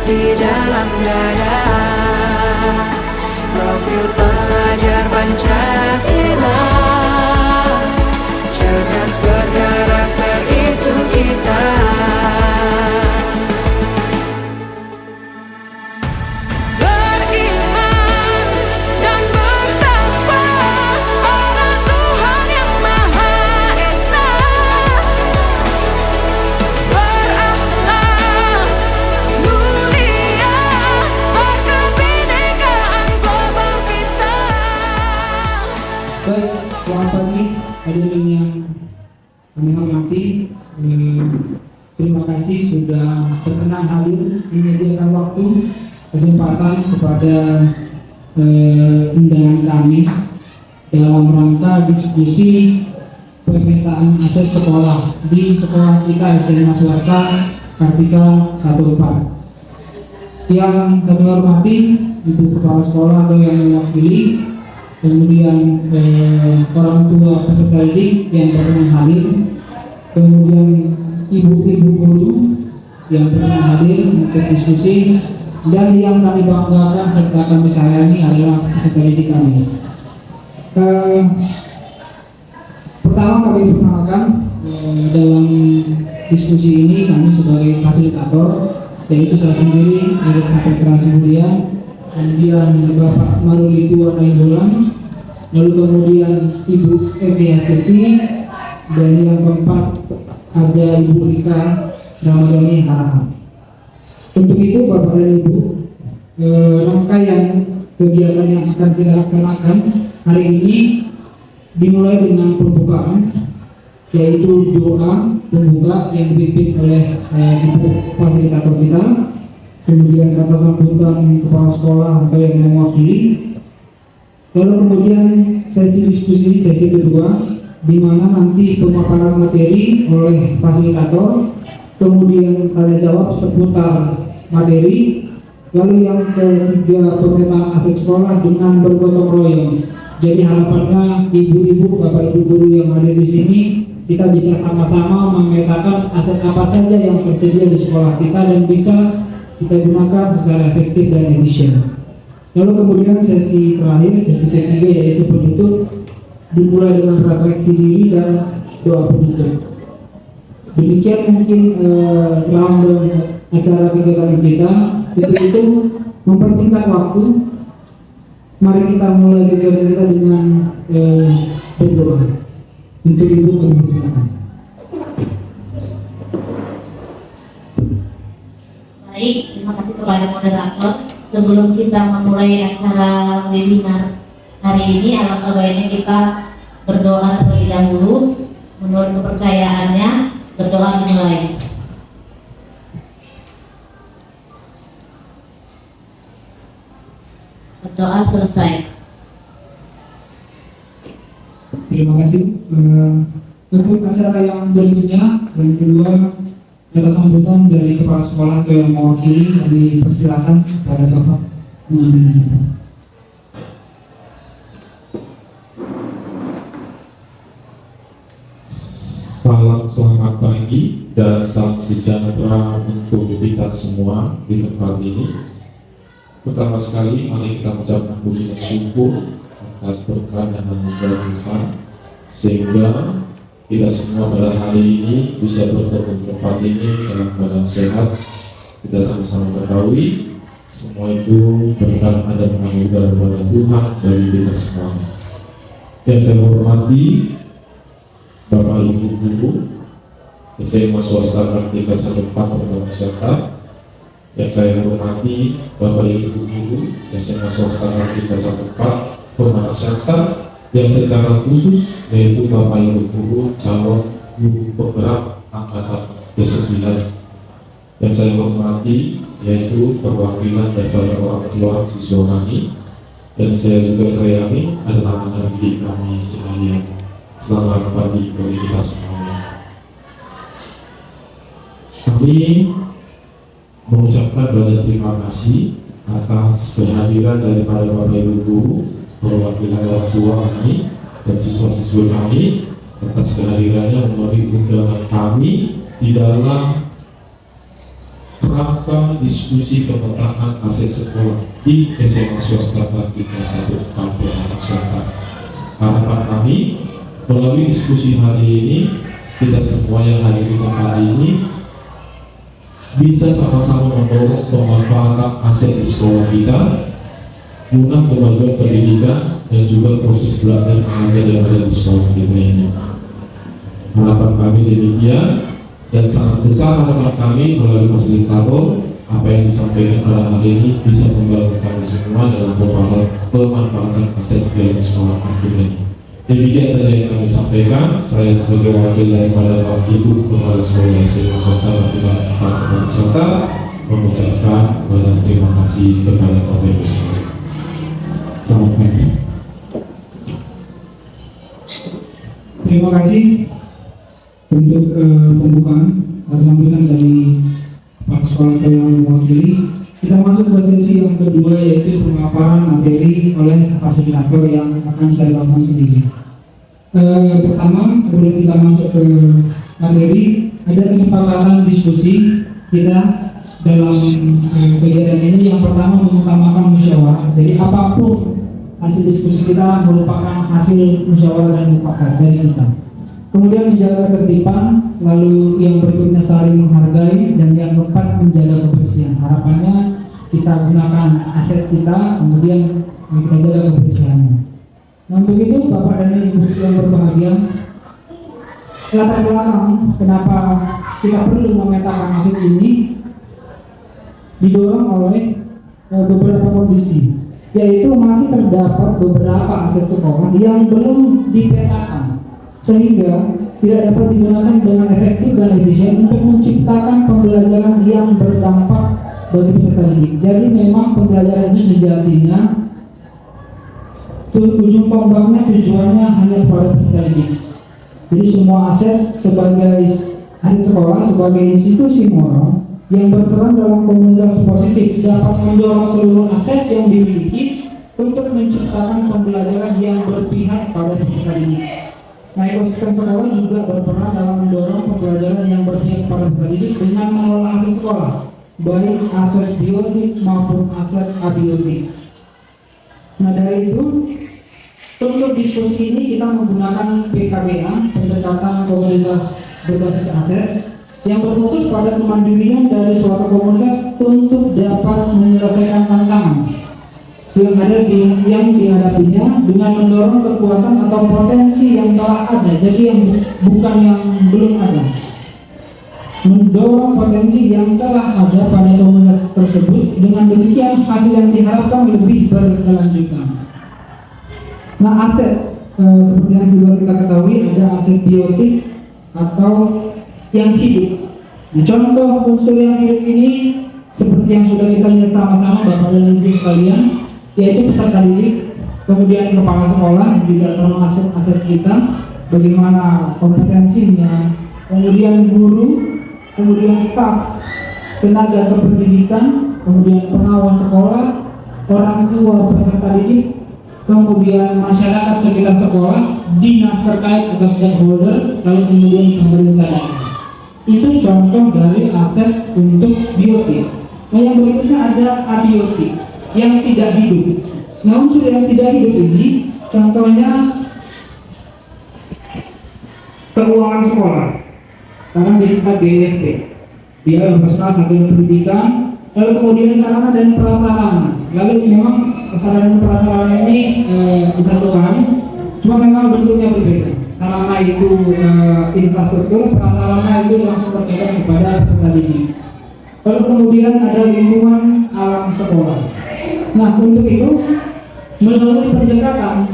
di dalam dada. Profil pelajar Pancasila, cerdas berkarakter itu kita. Beriman dan bertakwa pada Tuhan yang Maha Esa, berakhlak mulia, berkebinekaan global kita. Baik, selamat pagi hadirin yang kami hormati. Terima kasih sudah berkenan hadir menyediakan waktu kesempatan kepada undangan kami dalam rangka diskusi pemetaan aset sekolah di sekolah kita SMA swasta Kartika 14. Yang kami hormati Ibu Kepala Sekolah atau yang mewakili, kemudian orang tua peserta didik yang berkenan hadir, kemudian ibu-ibu guru yang berkenan hadir untuk diskusi, dan yang kami banggakan serta kami sayangi adalah peserta didik kami. Pertama kami perkenalkan dalam diskusi ini kami sebagai fasilitator, yaitu saya sendiri Erik Sapetra Simbudian, kemudian Bapak Maruli Tua Nainggolan, lalu kemudian Ibu Evi Astuti, dan yang keempat ada Ibu Rika Ramadhani Harahap. Untuk itu Bapak dan Ibu, rangkaian kegiatan yang akan kita laksanakan hari ini dimulai dengan pembukaan, yaitu doa pembuka yang dipimpin oleh Ibu fasilitator kita, kemudian kata sambutan kepala sekolah atau yang mewakili, lalu kemudian sesi diskusi sesi kedua, di mana nanti pemaparan materi oleh fasilitator, kemudian tanya jawab seputar materi, lalu yang ketiga pemetaan aset sekolah dengan bergotong royong. Jadi harapannya ibu-ibu, bapak-ibu guru yang hadir di sini, kita bisa sama-sama memetakan aset apa saja yang tersedia di sekolah kita dan bisa kita gunakan secara efektif dan efisien. Lalu kemudian sesi terakhir, sesi ketiga yaitu penutup, dimulai dengan refleksi diri dan doa penutup. Demikian mungkin rangkaian acara kegiatan kita. Itu mempersingkat waktu. Mari kita mulai kegiatan kita dengan berdoa. Untuk itu kami silakan. Baik, terima kasih kepada moderator. Sebelum kita memulai acara webinar hari ini, alangkah baiknya kita berdoa terlebih dahulu. Menurut kepercayaannya, berdoa dimulai. Berdoa selesai. Terima kasih. Untuk acara yang berikutnya, yang kedua, ada sambutan dari kepala sekolah atau yang mewakili, kami persilakan kepada Bapak mengambil. Salam selamat pagi dan salam sejahtera untuk kita semua di tempat ini. Pertama sekali, mari kita mengucapkan puji dan syukur atas berkah dan anugerah Tuhan, sehingga kita semua pada hari ini bisa bertemu di tempat ini dalam keadaan sehat. Kita sama-sama ketahui semua itu berkat dan anugerah dari Tuhan bagi kita semua. Yang saya hormati Bapak Ibu Guru SMA Swasta Kartika 14 peserta, yang saya hormati Bapak Ibu Guru SMA Swasta Kartika 14 peserta, yang secara khusus yaitu Bapak Ibu Guru calon guru penggerak angkatan ke-9, yang saya hormati yaitu perwakilan daripada orang tua siswa kami, dan saya juga sayangi adalah anak didik kami sekalian. Selamat pagi bagi kita semuanya. Kami mengucapkan banyak terima kasih atas kehadiran daripada Bapak Ibu Guru, perwakilan orang tua kami dan siswa-siswa kami, atas kehadirannya memenuhi undangan kami di dalam rangka diskusi pemetaan aset sekolah di SMA swasta Kartika 1 Kampung Anak Selatan. Harapan kami melalui diskusi hari ini, kita semua yang hadir di tempat ini bisa sama-sama mendorong pemanfaatan aset di sekolah kita guna kemajuan pendidikan dan juga proses belajar mengajar yang ada di sekolah kita ini. Harapan kami demikian, dan sangat besar harapan kami melalui fasilitator apa yang disampaikan pada hari ini bisa membantu kami semua dalam pemanfaatan aset dalam sekolah kita ini. Demikian saja yang kami sampaikan. Saya sebagai wakil daripada Bapak Ibu Kepala Sekolah SMA Swasta Kartika Anak Selatan mengucapkan banyak terima kasih kepada Bapak Ibu semua. Selamat pagi. Terima kasih untuk pembukaan sambutan dari Pak Sekolah yang mewakili. Kita masuk ke sesi yang kedua, yaitu pemaparan materi oleh fasilitator yang akan saya lakukan sendiri. Pertama, sebelum kita masuk ke materi, ada kesepakatan diskusi kita dalam kegiatan ini. Yang pertama, mengutamakan musyawarah. Jadi apapun hasil diskusi kita merupakan hasil musyawarah dan mufakat dari kita. Kemudian menjaga ketertiban, lalu yang berikutnya saling menghargai, dan yang keempat menjaga kebersihan. Harapannya kita gunakan aset kita, kemudian kita jaga kebersihannya. Nah, untuk itu Bapak dan Ibu yang berbahagia, latar belakang kenapa kita perlu memetakan aset ini didorong oleh beberapa kondisi, yaitu masih terdapat beberapa aset sekolah yang belum dipetakan, sehingga tidak dapat digunakan dengan efektif dan efisien untuk menciptakan pembelajaran yang berdampak bagi peserta didik. Jadi memang pembelajaran itu sejatinya ujung tombaknya tujuannya hanya kepada peserta didik. Jadi semua aset sebagai aset sekolah sebagai institusi moral yang berperan dalam komunitas positif dapat mendorong seluruh aset yang dimiliki untuk menciptakan pembelajaran yang berpihak pada peserta didik. Nah, ekosistem sekolah juga berperan dalam mendorong pembelajaran yang berpihak pada peserta didik dengan mengelola aset sekolah, baik aset biotik maupun aset abiotik. Nah, dari itu untuk diskusi ini kita menggunakan PKBA, pendekatan komunitas berbasis aset, yang berfokus pada kemandirian dari suatu komunitas untuk dapat menyelesaikan tantangan yang dihadapinya dengan mendorong kekuatan atau potensi yang telah ada, jadi yang bukan yang belum ada. Mendorong potensi yang telah ada pada komunitas tersebut, dengan demikian hasil yang diharapkan lebih berkelanjutan. Nah, aset seperti yang sudah kita ketahui, ada aset biotik atau yang hidup. Nah, contoh unsur yang hidup ini seperti yang sudah kita lihat sama-sama Bapak dan Ibu sekalian, yaitu peserta didik, kemudian kepala sekolah juga termasuk aset kita, bagaimana kompetensinya, kemudian guru, kemudian staf, tenaga kependidikan, kemudian pengawas sekolah, orang tua peserta didik, kemudian masyarakat sekitar sekolah, dinas terkait atau stakeholder, lalu kemudian pemerintah daerah. Itu contoh dari aset untuk biotik. Nah, yang berikutnya ada abiotik yang tidak hidup. Nah, unsur yang tidak hidup ini contohnya keuangan sekolah, sekarang disingkat BSP, biaya personal satuan pendidikan, lalu kemudian sarana dan prasarana. Lalu memang sarana dan prasarana ini disatukan, cuma memang bentuknya berbeda. Sarana itu infrastruktur, prasarana itu langsung berkaitan kepada peserta didik. Lalu kemudian ada lingkungan alam sekolah. Nah, untuk itu menurut pendekatan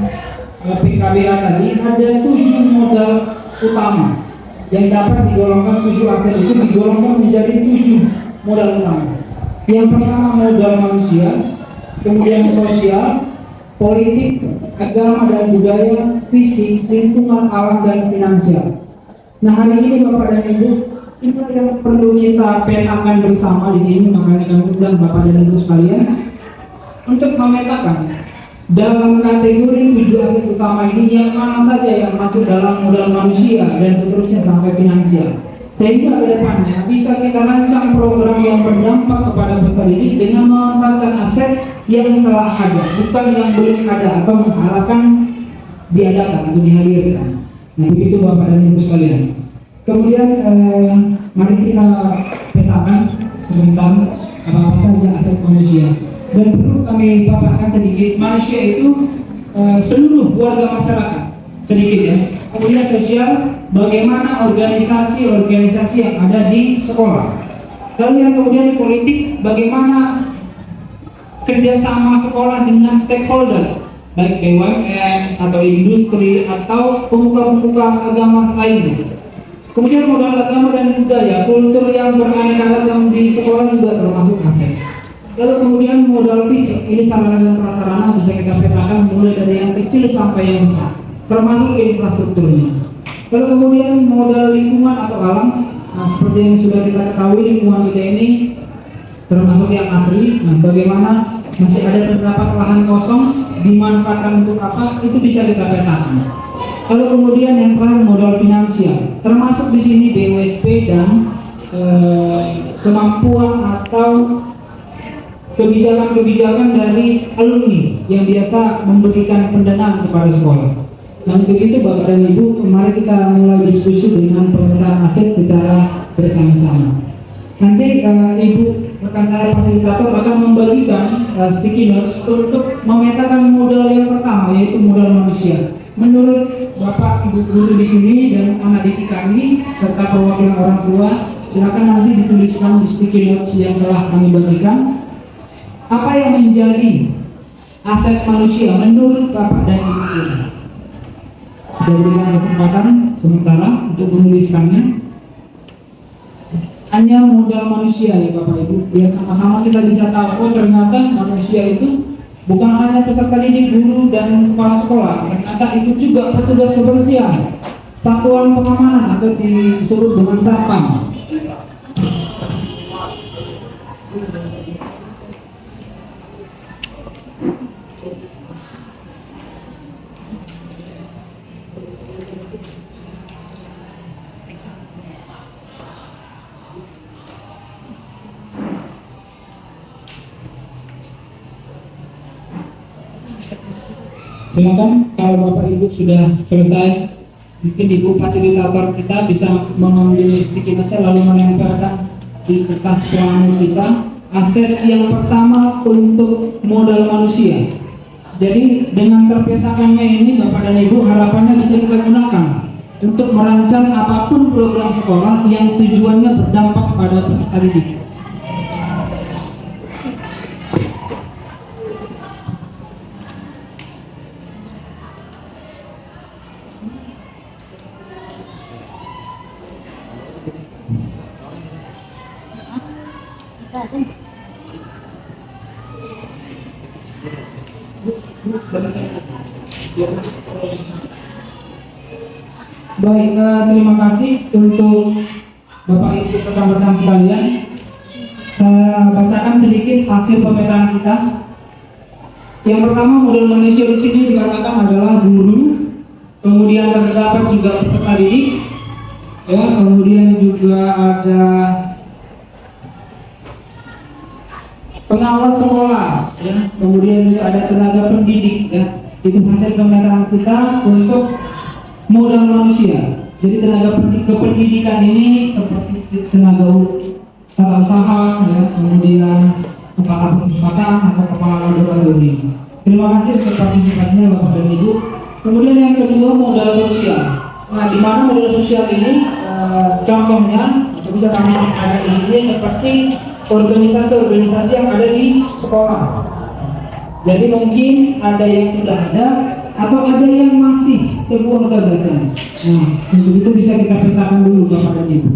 PKBA tadi ada 7 modal utama yang dapat digolongkan, 7 aset itu digolongkan menjadi 7 modal utama. Yang pertama modal manusia, kemudian sosial, politik, agama dan budaya, fisik, lingkungan alam dan finansial. Nah, hari ini Bapak dan Ibu, ini yang perlu kita petakan bersama di sini. Makanya kami undang Bapak dan Ibu sekalian untuk memetakan dalam kategori 7 aset utama ini yang mana saja yang masuk dalam modal manusia dan seterusnya sampai finansial. sehingga ke depannya bisa kita rancang program yang berdampak kepada peserta didik dengan memanfaatkan aset yang telah ada, bukan yang belum ada atau mengharapkan diadakan atau dihadirkan. Nah, begitu Bapak dan Ibu sekalian. Kemudian mari kita petakan sebentar apa saja aset manusia. Dan perlu kami paparkan sedikit, manusia itu seluruh warga masyarakat, sedikit ya. Kemudian sosial, bagaimana organisasi-organisasi yang ada di sekolah. Lalu yang kemudian di politik, bagaimana kerjasama sekolah dengan stakeholder, baik BUMN atau industri atau pemuka-pemuka agama lainnya. Kemudian modal agama dan budaya, kultur yang beraneka ragam di sekolah juga termasuk aset. Lalu kemudian modal fisik, ini sarana dan prasarana bisa kita petakan mulai dari yang kecil sampai yang besar, termasuk infrastrukturnya. Lalu kemudian modal lingkungan atau alam, nah, seperti yang sudah kita ketahui lingkungan kita ini termasuk yang asli. Nah, bagaimana masih ada terdapat lahan kosong dimanfaatkan untuk apa, itu bisa kita petakan. Lalu kemudian yang terakhir modal finansial, termasuk di sini BUSP dan kemampuan atau kebijakan-kebijakan dari alumni yang biasa memberikan pendanaan kepada sekolah. Nah, untuk itu Bapak dan Ibu, mari kita mulai diskusi dengan pemetaan aset secara bersama-sama. Nanti Ibu rekan saya fasilitator akan membagikan sticky notes untuk memetakan modal yang pertama, yaitu modal manusia. Menurut Bapak Ibu guru di sini dan anak didik kami serta perwakilan orang tua, silakan nanti dituliskan di sticky notes yang telah kami bagikan. Apa yang menjadi aset manusia menurut Bapak dan Ibu ini? Saya berikan kesempatan sementara untuk menuliskannya. Hanya modal manusia ya Bapak Ibu, biar sama-sama kita bisa tahu, oh ternyata manusia itu bukan hanya peserta didik, guru dan kepala sekolah, ternyata ikut juga petugas kebersihan, satuan pengamanan atau disebut dengan satpam. Silakan kalau Bapak Ibu sudah selesai, mungkin Ibu fasilitator kita bisa mengambil sticky notes lalu menempelkan di kertas pelanggan kita aset yang pertama untuk modal manusia. Jadi dengan terpetakannya ini Bapak dan Ibu, harapannya bisa kita gunakan untuk merancang apapun program sekolah yang tujuannya berdampak pada peserta didik. Baik, terima kasih untuk Bapak Ibu rekan-rekan sekalian. Saya bacakan sedikit hasil pemetaan kita. Yang pertama, modal manusia di sini dikatakan adalah guru, kemudian terdapat juga peserta didik, ya, kemudian juga ada pengawas sekolah, ya, kemudian juga ada tenaga pendidik, ya. Itu hasil pemetaan kita untuk modal manusia. Jadi tenaga kependidikan ini seperti tenaga tata usaha, ya, kemudian kepala perpustakaan atau kepala laboratorium. Terima kasih untuk partisipasinya Bapak dan Ibu. Kemudian yang kedua, modal sosial. Nah, di mana modal sosial ini contohnya bisa kami ada di sini seperti organisasi-organisasi yang ada di sekolah. Jadi mungkin ada yang sudah ada atau ada yang masih sebuah gagasan. Nah, untuk itu bisa kita petakan dulu Bapak dan Ibu.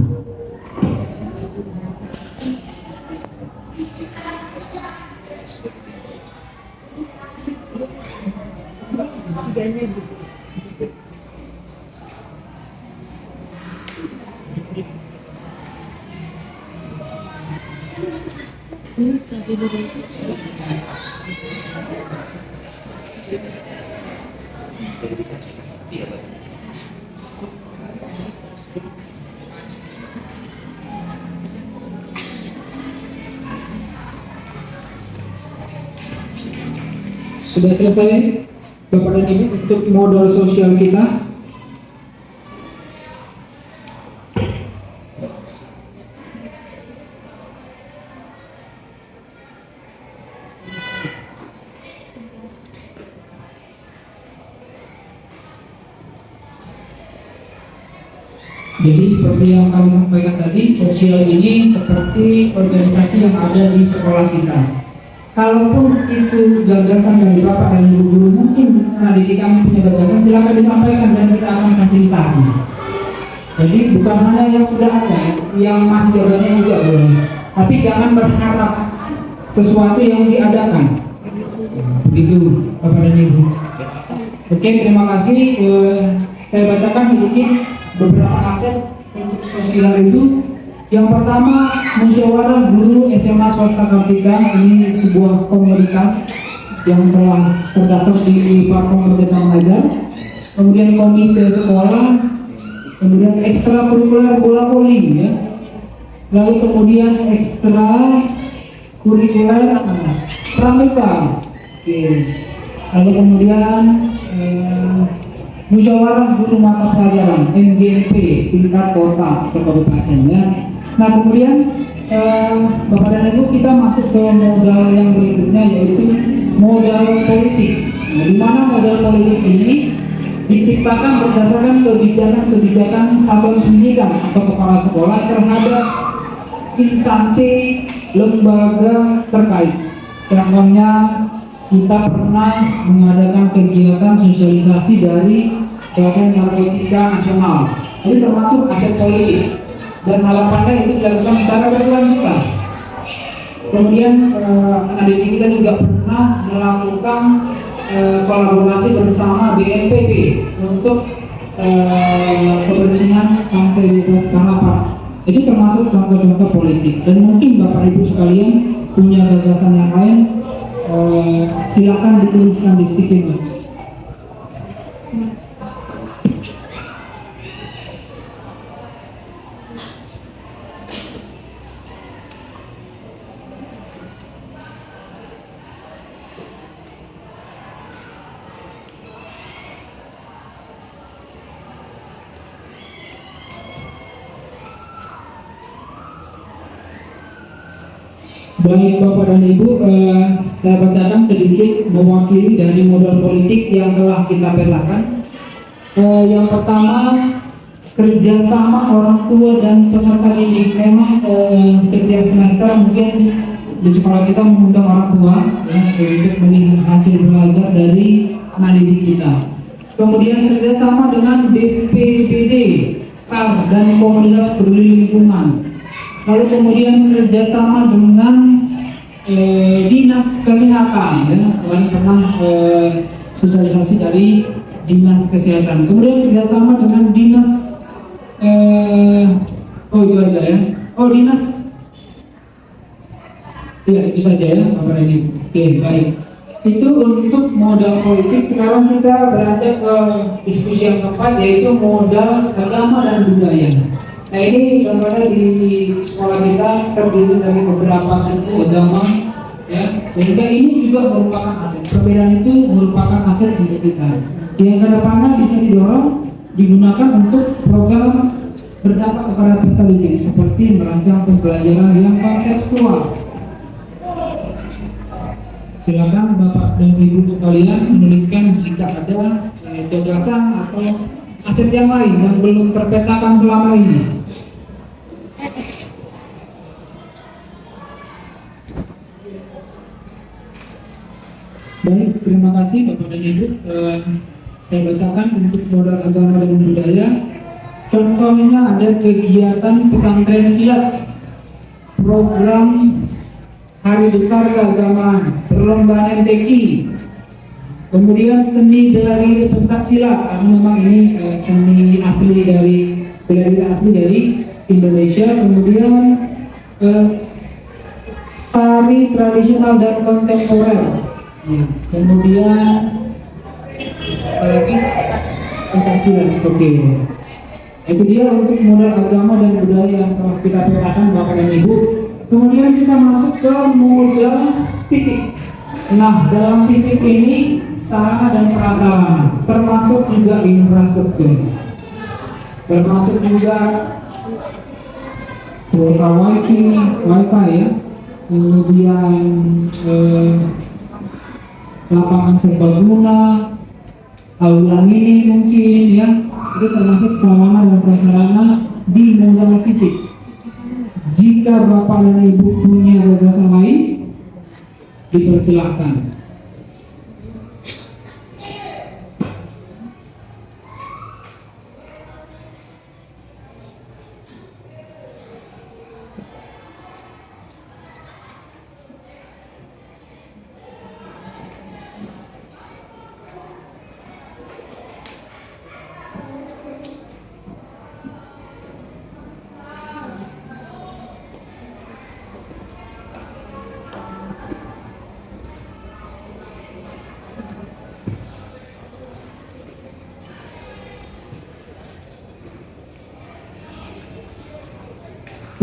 Sudah selesai Bapak dan Ibu untuk modal sosial kita. Jadi seperti yang kami sampaikan tadi, sosial ini seperti organisasi yang ada di sekolah kita. Kalaupun itu gagasan dari Bapak dan Ibu guru, mungkin didik kami punya gagasan, silakan disampaikan dan kita akan fasilitasi. Jadi bukan hanya yang sudah ada, yang masih gagasan juga boleh. Tapi jangan berharap sesuatu yang diadakan. Begitu Bapak dan Ibu. Oke, terima kasih. Saya bacakan sedikit beberapa aset untuk sosial itu. Yang pertama, musyawarah guru SMA swasta Kartika. Ini sebuah komunitas yang telah terdapat di Platform Merdeka Mengajar. Kemudian komite sekolah, kemudian ekstra kurikuler bola voli ya. Lalu kemudian ekstra kurikuler pramuka. Oke. Lalu kemudian musyawarah guru mata pelajaran MGMP tingkat kota atau kabupaten ya. Nah kemudian Bapak dan Ibu, kita masuk ke modal yang berikutnya, yaitu modal politik. Nah, di mana modal politik ini diciptakan berdasarkan kebijakan satuan pendidikan atau kepala sekolah terhadap instansi lembaga terkait. Contohnya kita pernah mengadakan kegiatan sosialisasi dari Badan Narkotika Nasional. Ini termasuk aset politik dan harapannya itu dilakukan secara berkelanjutan. Kemudian adik kita juga pernah melakukan kolaborasi bersama BNPB untuk kebersihan pantai bebas Kalapak. Itu termasuk contoh-contoh politik. Dan mungkin Bapak Ibu sekalian punya gagasan yang lain, silakan dituliskan di sticky notes. Baik Bapak dan Ibu, saya bacakan sedikit mewakili dari modal politik yang telah kita petakan. Yang pertama, kerjasama orang tua dan peserta didik. Memang setiap semester mungkin di sekolah kita mengundang orang tua ya, untuk melihat hasil belajar dari anak didik kita. Kemudian kerjasama dengan BPBD, SAR dan komunitas peduli lingkungan. Lalu kemudian kerjasama dengan dinas kesehatan, ya, kemarin pernah sosialisasi dari dinas kesehatan. Kemudian kerjasama dengan dinas, itu aja ya. Dinas, ya itu saja ya, Bapak ini. Oke, baik. Itu untuk modal politik. Sekarang kita beranjak ke diskusi yang keempat, yaitu modal agama dan budaya. Nah ini contohnya di sekolah kita terdiri dari beberapa suku agama ya, sehingga ini juga merupakan aset. Perbedaan itu merupakan aset untuk kita yang kedepannya bisa didorong digunakan untuk program berdampak kepada peserta didik seperti merancang pembelajaran yang kontekstual. Silakan Bapak dan Ibu sekalian menuliskan jika ada gagasan atau aset yang lain yang belum terpetakan selama ini. Baik, terima kasih Bapak dan Ibu. Saya bacakan untuk modal agama dan budaya. Contohnya ada kegiatan pesantren kilat, program Hari Besar Keagamaan, perlombaan MTQ, kemudian seni dari pencak silat, karena memang ini seni asli dari bela asli dari Indonesia. Kemudian tari tradisional dan kontemporer, ya. Kemudian apalagi pencak silat. Oke, itu dia untuk modal agama dan budaya yang telah kita petakan Bapak dan Ibu. Kemudian kita masuk ke modal fisik. Nah, dalam fisik ini sarana dan prasarana, termasuk juga infrastruktur, termasuk juga kuota wifi ya, kemudian lapangan serbaguna, aula mini mungkin ya, itu termasuk sarana dan prasarana di modal fisik. Jika Bapak dan Ibu punya gagasan lain, dipersilahkan.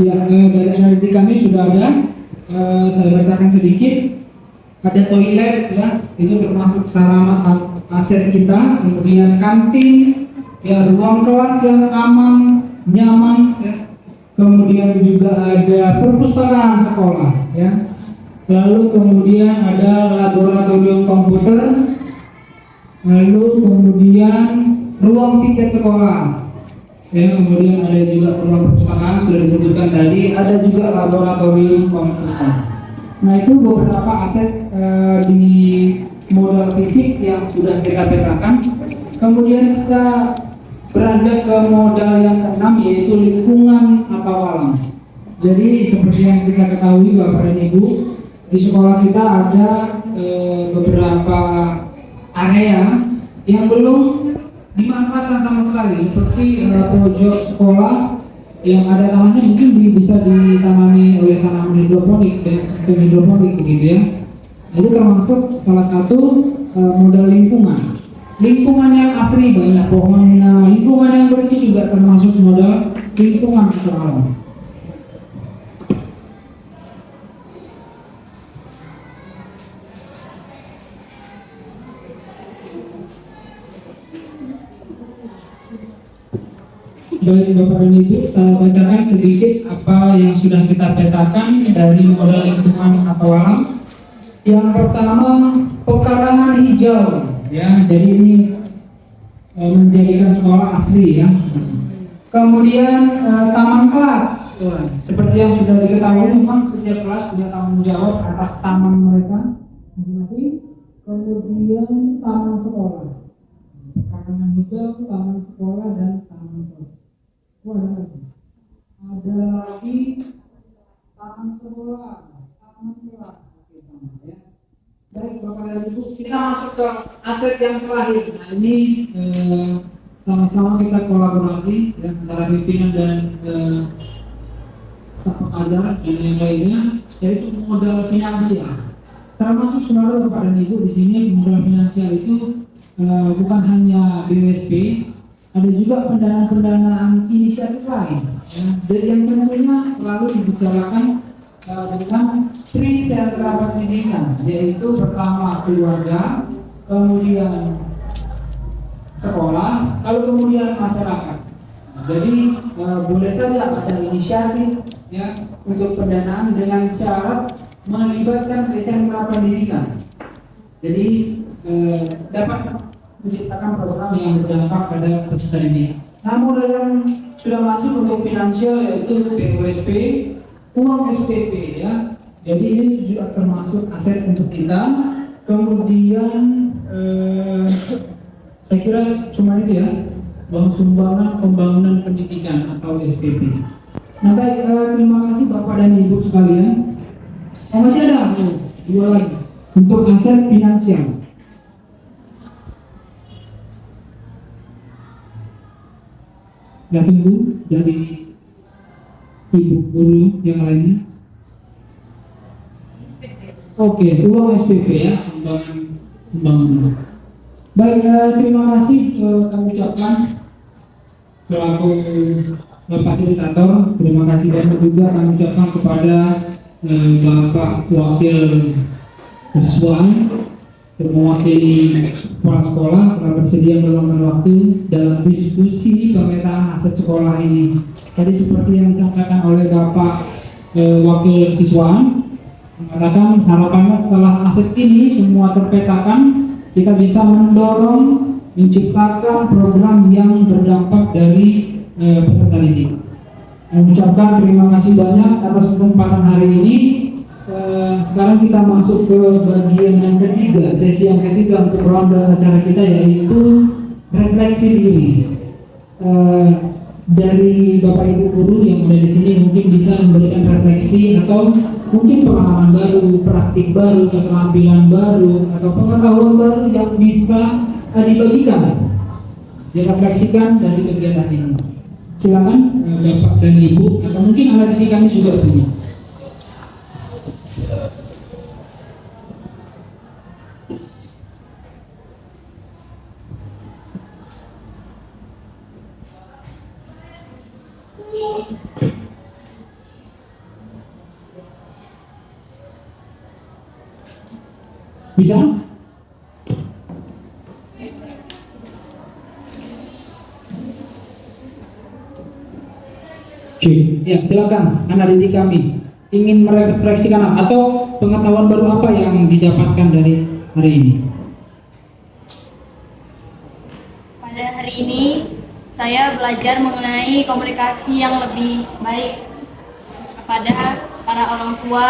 Ya, dari analitik kami sudah ada, saya bacakan sedikit. Ada toilet ya, itu termasuk sarana aset kita. Kemudian kantin, ya ruang kelas yang aman, nyaman ya. Kemudian juga ada perpustakaan sekolah ya. Lalu kemudian ada laboratorium komputer. Lalu kemudian ruang piket sekolah. Ya, kemudian ada juga ruang perpustakaan sudah disebutkan tadi, ada juga laboratorium komputer. Nah, itu beberapa aset di modal fisik yang sudah kita petakan. Kemudian kita beranjak ke modal yang keenam, yaitu lingkungan atau alam. Jadi seperti yang kita ketahui Bapak dan Ibu, di sekolah kita ada beberapa area yang belum dimanfaatkan sama sekali, seperti pojok sekolah yang ada tamannya mungkin bisa ditanami oleh tanaman hidroponik dengan sistem hidroponik begitu ya. Itu termasuk salah satu modal lingkungan. Lingkungan yang asri banyak pohonnya, lingkungan yang bersih juga termasuk modal lingkungan atau alam. Baik Bapak dan Ibu, saya bacakan sedikit apa yang sudah kita petakan dari modal lingkungan atau alam. Yang pertama, pekarangan hijau ya, jadi ini menjadikan sekolah asri ya. Kemudian taman kelas, seperti yang sudah diketahui memang setiap kelas punya tanggung jawab atas taman mereka masing-masing. Kemudian taman sekolah, pekarangan hijau, taman sekolah dan taman kelas. Ada lagi taman sekolah, taman kelas. Ya. Baik Bapak dan Ibu, kita masuk ke aset yang terakhir. Nah ini sama-sama kita kolaborasi ya, antara pimpinan dan staf pengajar dan yang lainnya, yaitu modal finansial. Termasuk saudara Bapak dan Ibu di sini modal finansial itu bukan hanya BWSP, ada juga pendanaan inisiatif lain. Ya. Dan yang tentunya selalu dibicarakan dengan tri sentra pendidikan, yaitu pertama keluarga, kemudian sekolah, lalu kemudian masyarakat. Jadi boleh saja ada inisiatif ya untuk pendanaan dengan syarat melibatkan tri sentra pendidikan. Jadi dapat menciptakan program yang berdampak pada peserta ini. Namun yang sudah masuk untuk finansial yaitu BUSP, uang SPP ya. Jadi ini juga termasuk aset untuk kita. Kemudian saya kira cuma itu ya, bahwa sumbangan pembangunan pendidikan atau SPP. Nah baik, terima kasih Bapak dan Ibu sekalian. Masih ada dua lagi untuk aset finansial. Ya tunggu dari Ibu guru yang lainnya. Oke, uang SPP ya, sumbangan. Baik, terima kasih kami ucapkan selaku fasilitator. Terima kasih banyak juga kami ucapkan kepada Bapak Wakil kesiswaan mewakili kepala sekolah telah bersedia meluangkan waktu dalam diskusi pemetaan aset sekolah ini. Tadi seperti yang disampaikan oleh Bapak Wakil Siswaan, mengatakan harapannya setelah aset ini semua terpetakan, kita bisa mendorong menciptakan program yang berdampak dari peserta didik. Mengucapkan terima kasih banyak atas kesempatan hari ini. Sekarang kita masuk ke bagian yang ketiga, sesi yang ketiga untuk ronde acara kita, yaitu refleksi diri. Dari Bapak Ibu guru yang ada di sini mungkin bisa memberikan refleksi atau mungkin pengalaman baru, praktik baru, keterampilan baru, atau pengetahuan baru yang bisa dibagikan, direfleksikan dari kegiatan ini. Silakan Bapak dan Ibu, atau mungkin anak didik kami juga punya. Bisa? Oke, ya silakan anak didik kami ingin merefleksikan atau pengetahuan baru apa yang didapatkan dari hari ini. Pada hari ini saya belajar mengenai komunikasi yang lebih baik kepada para orang tua,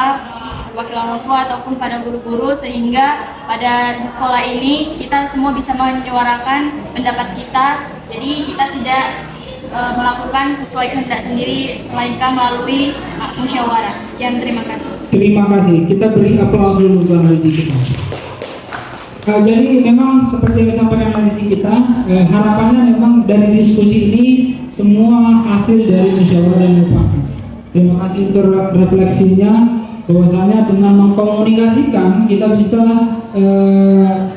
wakil orang tua ataupun pada guru-guru, sehingga pada di sekolah ini kita semua bisa menyuarakan pendapat kita. Jadi kita tidak melakukan sesuai kehendak sendiri, melainkan melalui musyawarah. Sekian, terima kasih. Terima kasih. Kita beri aplaus dulu buat anak didik kita. Jadi memang seperti yang disampaikan anak didik kita, harapannya memang dari diskusi ini semua hasil dari musyawarah dan mufakat. Terima kasih untuk refleksinya, bahwasanya dengan mengkomunikasikan kita bisa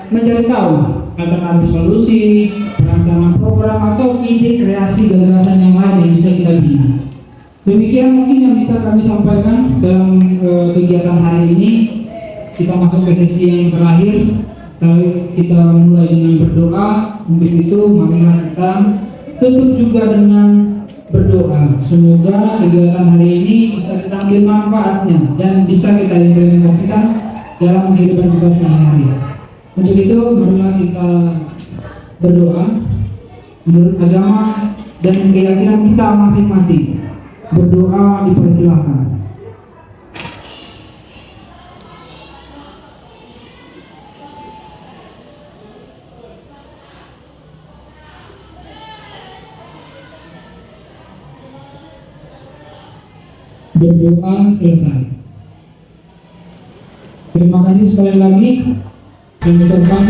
mencari tahu alternatif solusi, perencanaan program, atau ide kreasi gagasan yang lain yang bisa kita bina. Demikian mungkin yang bisa kami sampaikan dalam kegiatan hari ini. Kita masuk ke sesi yang terakhir. Kita mulai dengan berdoa. Untuk itu marilah kita tutup juga dengan berdoa. Semoga kegiatan hari ini bisa kita ambil manfaatnya dan bisa kita implementasikan dalam kehidupan kita sehari-hari. Untuk itu marilah kita berdoa menurut agama dan keyakinan kita masing-masing. Berdoa dipersilahkan. Berdoa selesai. Terima kasih sekali lagi. Dan ucapkan